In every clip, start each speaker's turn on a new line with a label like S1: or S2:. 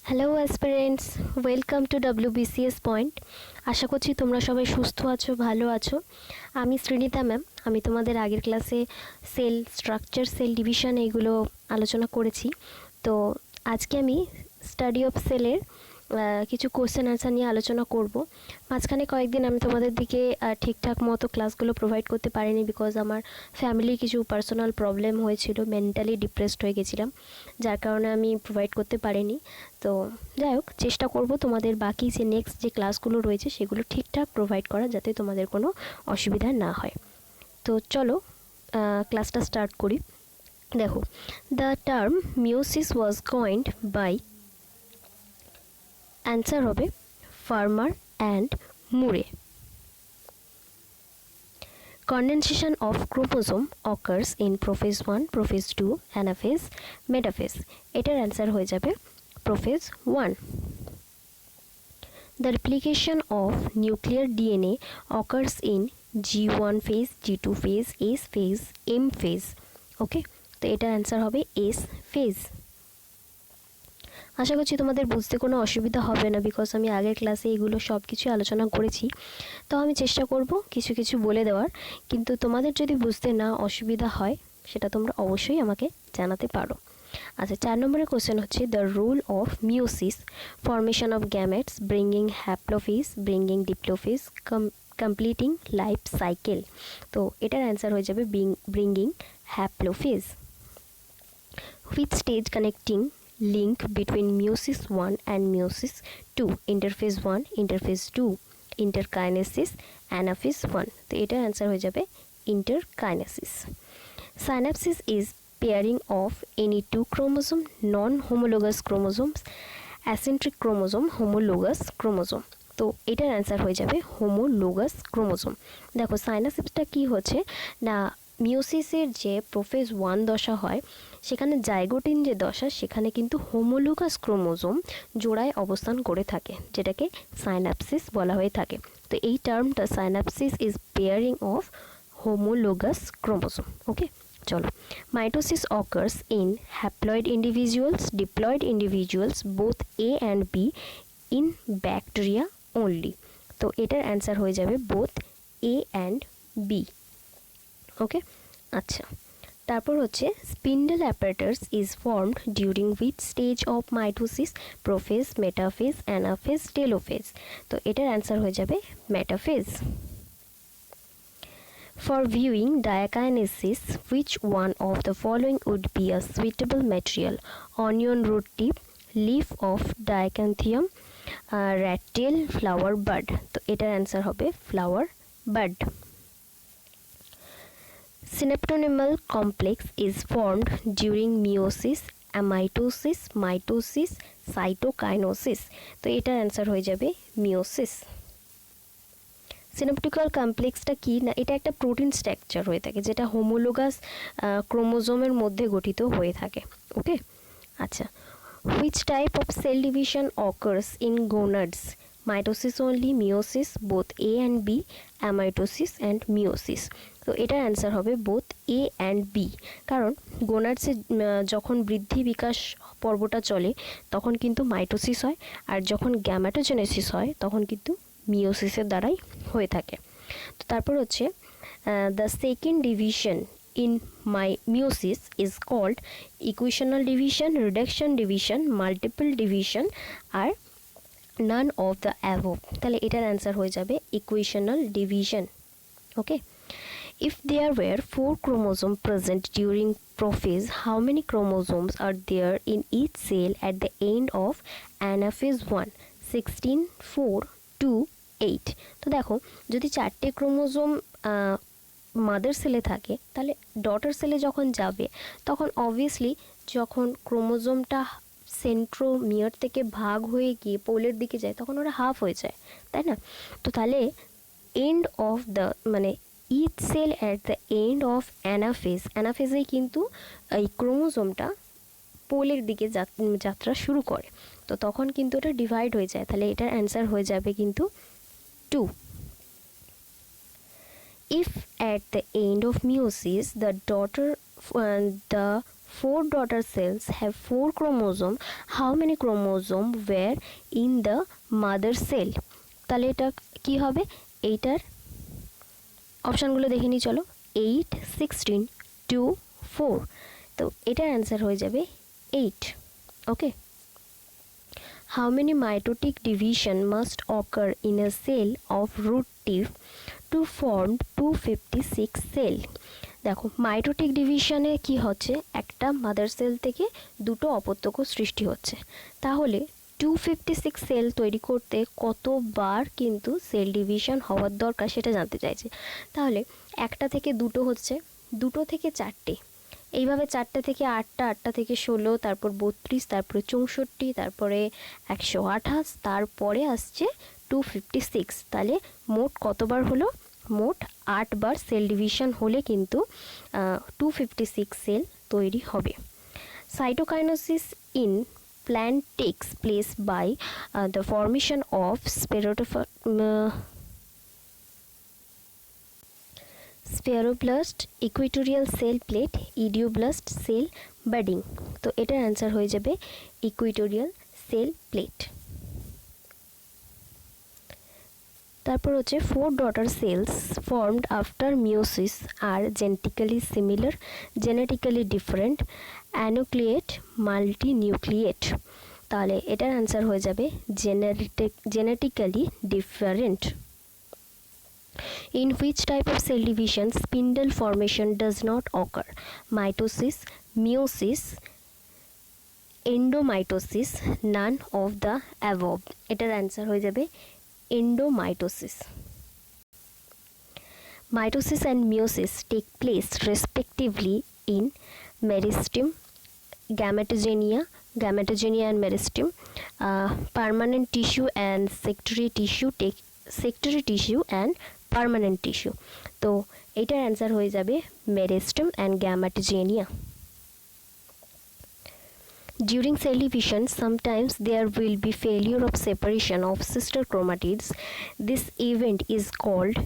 S1: Hello aspirants, welcome to WBCS point. আশা করছি তোমরা সবাই সুস্থ আছো, ভালো আছো। আমি শ্রীনিতা ম্যাম। আমি তোমাদের আগের ক্লাসে সেল স্ট্রাকচার, সেল ডিভিশন এইগুলো আলোচনা করেছি। তো আজকে আমি স্টাডি অফ সেলের কিছু কোশ্চেন আনসার নিয়ে আলোচনা করব। মাঝখানে কয়েকদিন আমি তোমাদের দিকে ঠিকঠাক মতো ক্লাসগুলো প্রোভাইড করতে পারিনি, বিকজ আমার ফ্যামিলির কিছু পার্সোনাল প্রবলেম হয়েছিল, মেন্টালি ডিপ্রেসড হয়ে গেছিলাম, যার কারণে আমি প্রোভাইড করতে পারিনি। তো যাই হোক, চেষ্টা করব তোমাদের বাকি যে নেক্সট যে ক্লাসগুলো রয়েছে সেগুলো ঠিকঠাক প্রোভাইড করা, যাতে তোমাদের কোনো অসুবিধা না হয়। তো চলো ক্লাসটা স্টার্ট করি। দেখো, the term meiosis was coined by, answer হবে Farmer and Moore. Condensation of chromosome occurs in prophase 1, prophase 2, anaphase, metaphase. এটার অ্যান্সার হয়ে যাবে prophase 1. The replication of nuclear DNA occurs in G1 phase, G2 phase, S phase, M phase. ওকে, তো এটার answer হবে S phase. আশা করছি তোমাদের বুঝতে কোনো অসুবিধা হবে না, বিকজ আমি আগের ক্লাসে এগুলো সব কিছু আলোচনা করেছি। তো আমি চেষ্টা করব কিছু কিছু বলে দেওয়ার, কিন্তু তোমাদের যদি বুঝতে না অসুবিধা হয় সেটা তোমরা অবশ্যই আমাকে জানাতে পারো। আচ্ছা, 4 নম্বরের কোশ্চেন হচ্ছে the rule of meiosis, formation of gametes, bringing haplophase, bringing diplophase, completing life cycle. তো এটার অ্যান্সার হয়ে যাবে bringing haplophase. Which stage connecting link between meiosis 1 and meiosis 2, interphase 1, interphase 2, interkinesis, anaphase 1. তো এটার অ্যান্সার হয়ে যাবে interkinesis. Synapsis is pairing of any two chromosome, non-homologous chromosomes, acentric chromosome, homologous chromosome. তো এটার অ্যান্সার হয়ে যাবে হোমোলোগাস ক্রোমোজোম। দেখো, সাইনাসিসটা কি হচ্ছে না, মিওসিসের যে প্রোফেজ 1 দশা হয় সেখানে জাইগোটিন যে দশা, সেখানে কিন্তু হোমোলোগাস ক্রোমোজোম জোড়ায় অবস্থান করে থাকে, যেটাকে সাইনাপসিস বলা হয়ে থাকে। তো এই টার্মটা synapsis is pairing of homologous chromosome. Okay, চলো। Mitosis occurs in haploid individuals, diploid individuals, both A and B, in bacteria only. তো এটার অ্যান্সার হয়ে যাবে both A and B. Okay, আচ্ছা, তারপর হচ্ছে spindle apparatus is formed during which stage of mitosis, prophase, metaphase, anaphase, telophase. তো এটার answer হয়ে যাবে metaphase. For viewing diakinesis, which one of the following would be a suitable material? Onion root tip, leaf of diacanthium, rat tail, flower bud. তো এটার answer হবে flower bud. Synaptonymal complex is formed during meiosis, amitosis, mitosis, cytokinosis. তো এটার answer হয়ে যাবে meiosis. সিনাপটিক্যাল কমপ্লেক্সটা কি না, এটা একটা প্রোটিন স্ট্রাকচার হয়ে থাকে, যেটা হোমোলোগাস ক্রোমোজোমের মধ্যে গঠিত হয়ে থাকে। ওকে, আচ্ছা, which type of cell division occurs in gonads? Mitosis only, meiosis, both A and B, amitosis and meiosis. তো এটার অ্যান্সার হবে বোথ এ অ্যান্ড বি, কারণ গোনাডসে যখন বৃদ্ধি বিকাশ পর্বটা চলে তখন কিন্তু মাইটোসিস হয়, আর যখন গ্যামেটোজেনেসিস হয় তখন কিন্তু মিওসিসের দ্বারাই হয়ে থাকে। তো তারপর হচ্ছে the second division in meiosis is called equational division, reduction division, multiple division, আর none of the above। তাহলে এটার অ্যান্সার হয়ে যাবে equational division। Okay, if there were 4 chromosomes present during prophase, how many chromosomes are there in each cell at the end of anaphase 1? 16, 4, 2, 8। তো দেখো, যদি 4টে chromosome mother সেলে থাকে, তাহলে ডটার সেলে যখন যাবে তখন অবভিয়াসলি যখন ক্রোমোজোমটা সেন্ট্রোমিয়ার থেকে ভাগ হয়ে গিয়ে পোলের দিকে যায় তখন ওরা হাফ হয়ে যায়, তাই না? তো তাহলে এন্ড অফ দ্য মানে each cell at the end of অ্যানাফেজেই কিন্তু এই ক্রোমোজোমটা পোলের দিকে যাত্রা শুরু করে, তো তখন কিন্তু এটা ডিভাইড হয়ে যায়। তাহলে এটার অ্যান্সার হয়ে যাবে কিন্তু 2. If at the end of meiosis the 4 daughter cells have 4 chromosome, how many chromosome were in the mother cell? তাহলে এটা কি হবে? এইটার অপশানগুলো দেখে নিই চলো। 8, 16, 2, 4। তো এটার অ্যান্সার হয়ে যাবে 8। ওকে। How many mitotic division must occur in a cell of root tip to form 256 cell? দেখো মাইটোটিক ডিভিশনে কি হচ্ছে, একটা মাদার সেল থেকে দুটো অপত্যক সৃষ্টি হচ্ছে। তাহলে 256 সেল তৈরি করতে কতবার কিন্তু সেল ডিভিশন হওয়ার দরকার সেটা জানতে চাইছে। তাহলে একটা থেকে দুটো হচ্ছে, দুটো থেকে চারটে, এইভাবে চারটে থেকে আটটা, আটটা থেকে 16, তারপর 32, তারপরে 64, তারপরে 128, তারপরে আসছে 256। তাহলে মোট কতবার হলো? মোট 8 বার সেল ডিভিশন হলে কিন্তু 256 সেল তৈরি হবে। Cytokinesis in plant takes place by the formation of spheroblast, equatorial cell plate, idioblast cell budding। তো এটার অ্যান্সার হয়ে যাবে ইকুইটোরিয়াল সেল প্লেট। তারপর হচ্ছে 4 daughter cells formed after meiosis are genetically similar, genetically different, anucleate, multinucleate। তাহলে এটার answer হয়ে যাবে genetically different। In which type of cell division spindle formation does not occur? Mitosis, meiosis, endomitosis, none of the above। এটার answer হয়ে যাবে endomitosis। Mitosis and meiosis take place respectively in meristem, gametogenia and meristem, permanent tissue and secondary tissue and permanent tissue। তো এটার answer হয়ে যাবে meristem and gametogenia। During cell division, sometimes there will be failure of separation of sister chromatids. This event is called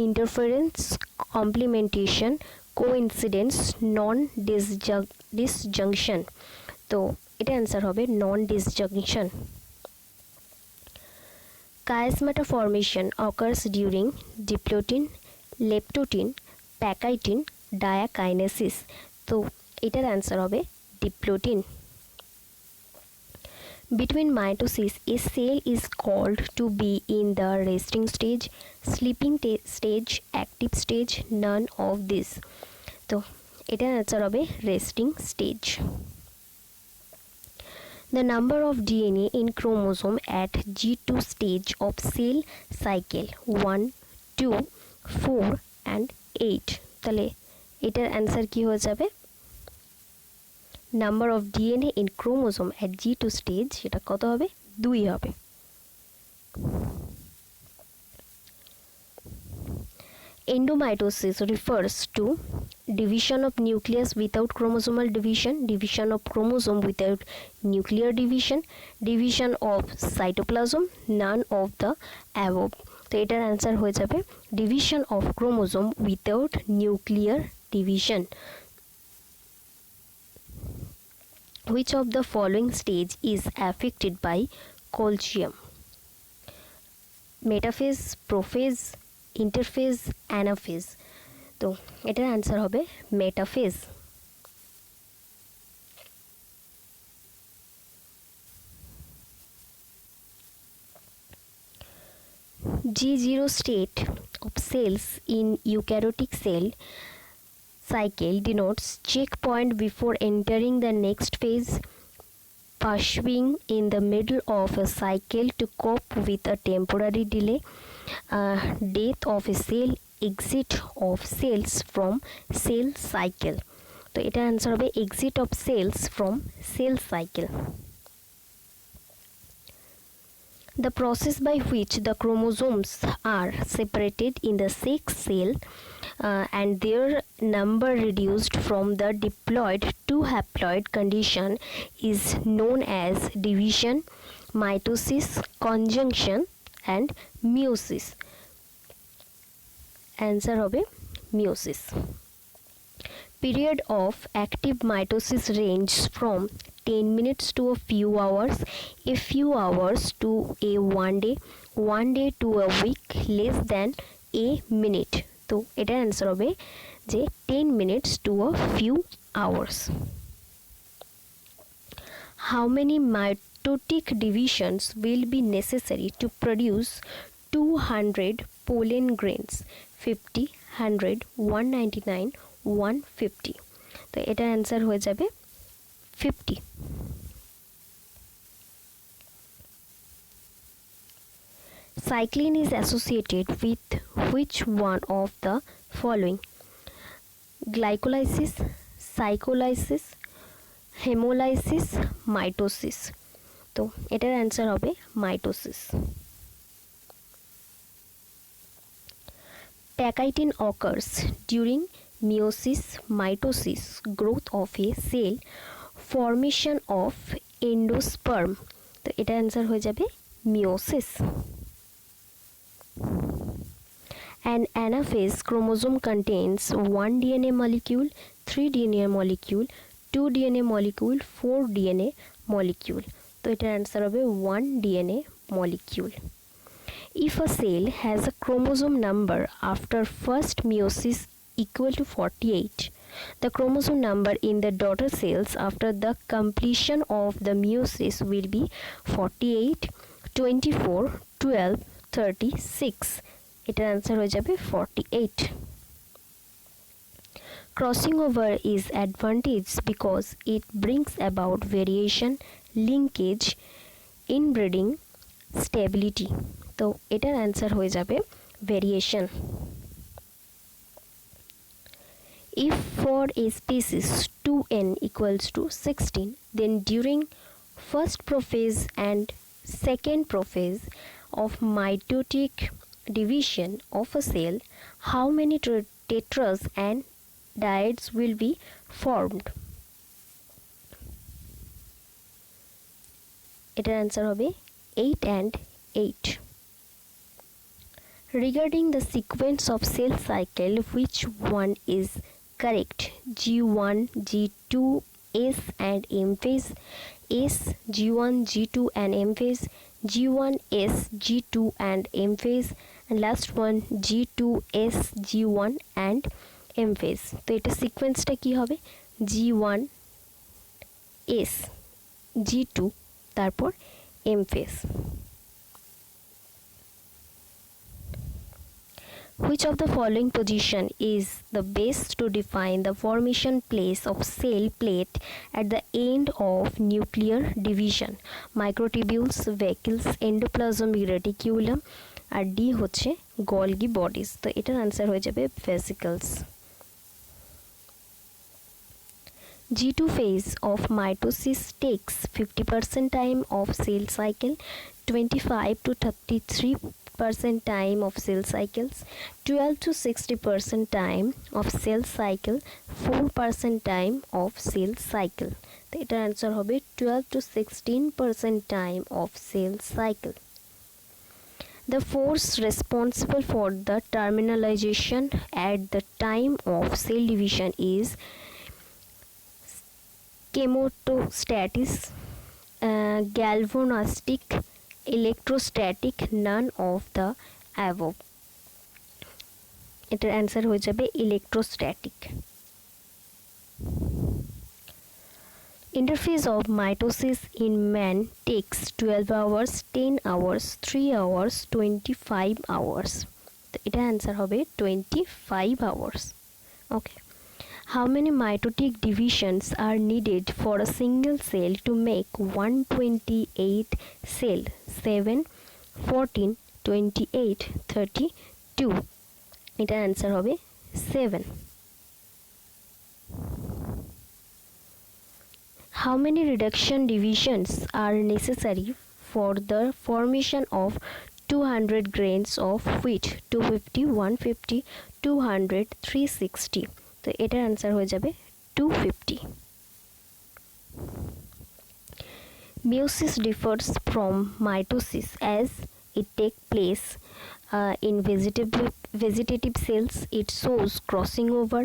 S1: interference, complementation, coincidence, non-disjunction। তো এটা answer হবে non-disjunction। Chiasmata formation occurs during diplotin, leptotin, pachytin, diakinesis। তো এটার answer হবে diplotin। Between mitosis, a cell is called to be in the resting stage, sleeping stage, active stage, none of this। তো এটার answer হবে resting stage। The number of DNA in chromosome at G2 stage of cell cycle 1, 2, 4 and 8। তাহলে এটার answer কি হয়ে যাবে? Number of DNA in chromosome at G2 stage সেটা কত হবে? 2 হবে। Endomitosis refers to division of nucleus without chromosomal division, division of chromosome without nuclear division, division of cytoplasm, none of the above। তো এটার answer হয়ে যাবে division of chromosome without nuclear division। Which of the following stage is affected by colchium? Metaphase, prophase, interphase, anaphase। তো এটার answer হবে metaphase. G0 state of cells in eukaryotic cell cycle denotes checkpoint before entering the next phase, pursuing in the middle of a cycle to cope with a temporary delay, death of a cell, exit of cells from cell cycle। তো এটা answer হবে exit of cells from cell cycle। The process by which the chromosomes are separated in the sex cell and their number reduced from the diploid to haploid condition is known as division, mitosis, conjunction and meiosis। Answer হবে meiosis। Period of active mitosis ranges from 10 minutes to a few hours to a one day to a week, less than a minute. তো এটার answer হবে যে 10 minutes to a few hours. How many mitotic divisions will be necessary to produce 200 pollen grains? 50, 100, 199, 150. তো এটার answer হয়ে যাবে 50. Cycline is associated with which one of the following? Glycolysis, cyclolysis, hemolysis, mitosis. তো এটার answer হবে mitosis. Pachytin occurs during meiosis, mitosis, growth of a cell, formation of endosperm. তো এটা answer হয়ে যাবে meiosis. An anaphase chromosome contains 1 DNA molecule, 3 DNA molecule, 2 DNA molecule, 4 DNA molecule. তো এটার answer হবে 1 DNA molecule. If a cell has a chromosome number after first meiosis equal to 48, the chromosome number in the daughter cells after the completion of the meiosis will be 48, 24, 12, 36. এটার answer হয়ে যাবে 48. Crossing over is advantage because it brings about variation, linkage, inbreeding, stability. তো এটার answer হয়ে যাবে variation. If for a species 2n equals to 16, then during first prophase and second prophase of mitotic division of a cell, how many tetras and diodes will be formed? এটার answer হবে 8 and 8. Regarding the sequence of cell cycle, which one is correct? G1, G2, S and M phase, S, G1, G2 and M phase, G1, S, G2 and M phase, and last one G2, S, G1 and M phase. তো এটা সিকোয়েন্সটা কি হবে? G1, S, G2, তারপর M phase. Which of the following position is the best to define the formation place of cell plate at the end of nuclear division? Microtubules, vacuoles, endoplasmic reticulum, R D হচ্ছে Golgi bodies. তো এটার answer হয়ে যাবে ভেসিকলস. G2 phase of mitosis takes 50% time of cell cycle, 25 to 33% time of cell cycles, 12 to 60% time of cell cycle, 4% time of cell cycle. তো এটার answer হবে 12 to 16% time of cell cycle. The force responsible for the terminalization at the time of cell division is chemostatic, galvanostic, electrostatic, none of the above. এটার answer হয়ে যাবে electrostatic. Interphase of mitosis in man takes 12 hours, 10 hours, 3 hours, 25 hours. তো এটা answer হবে 25 hours. Okay. How many mitotic divisions are needed for a single cell to make 128 cell? 7, 14, 28, 32. এটার answer হবে 7. How many reduction divisions are necessary for the formation of 200 grains of wheat? 250, 150, 200, 360. তো এটার answer হয়ে যাবে 250. Meiosis differs from mitosis as it takes place in vegetative cells. It shows crossing over,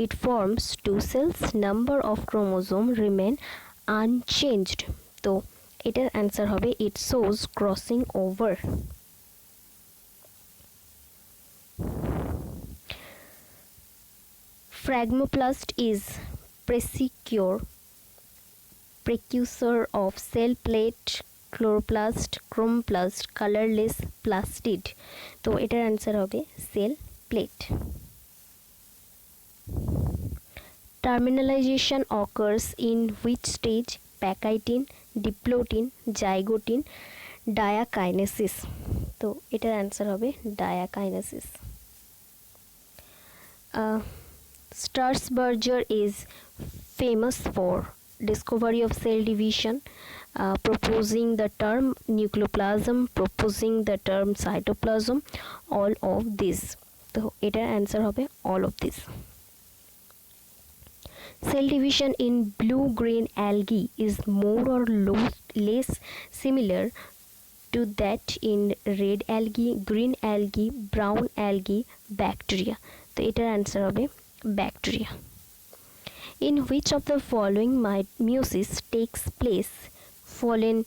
S1: it forms two cells, number of chromosome remain unchanged. তো এটার answer হবে it shows crossing over. Phragmoplast is precursor of cell plate, chloroplast, chromoplast, colorless plastid. তো এটার answer হবে sell plate. Terminalization occurs in which stage? Pachytene, diplotin, zygotin, diakinesis. তো এটার answer হবে diakinesis. Strasburger is famous for discovery of cell division, proposing the term nucleoplasm, proposing the term cytoplasm, all of this. তো এটার answer হবে all of this. Cell division in blue-green algae is more or less similar to that in red algae, green algae, brown algae, bacteria. তো এটার answer হবে bacteria. In which of the following meiosis takes place? Fallen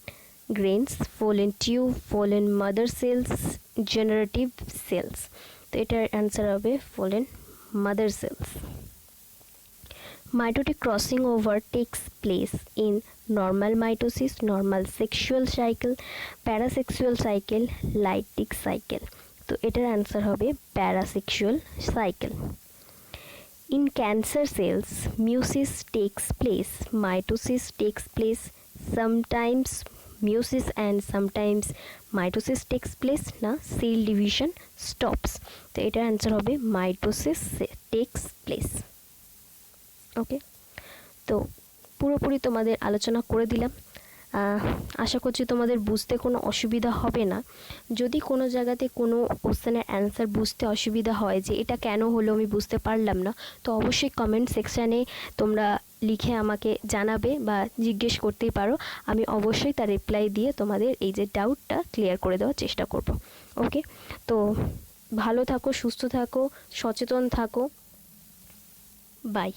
S1: grains, fallen tube, fallen mother cells, generative cells. তো এটার answer হবে fallen mother cells. Mitotic crossing over takes place in normal mitosis, normal sexual cycle, parasexual cycle, lytic cycle. তো এটার answer হবে parasexual cycle. In cancer cells, meiosis takes place, mitosis takes place, sometimes meiosis and sometimes mitosis takes place না, cell division stops. তো এটার answer হবে mitosis takes place. ওকে, তো পুরোপুরি তোমাদের আলোচনা করে দিলাম। আশা করছি তোমাদের বুঝতে কোনো অসুবিধা হবে না। যদি কোনো জায়গাতে কোনো কোশ্চেনের অ্যান্সার বুঝতে অসুবিধা হয় যে এটা কেন হলো আমি বুঝতে পারলাম না, তো অবশ্যই কমেন্ট সেকশানে তোমরা লিখে আমাকে জানাবে বা জিজ্ঞেস করতেই পারো। আমি অবশ্যই তার রিপ্লাই দিয়ে তোমাদের এই যে ডাউটটা ক্লিয়ার করে দেওয়ার চেষ্টা করব। ওকে, তো ভালো থাকো, সুস্থ থাকো, সচেতন থাকো। বাই।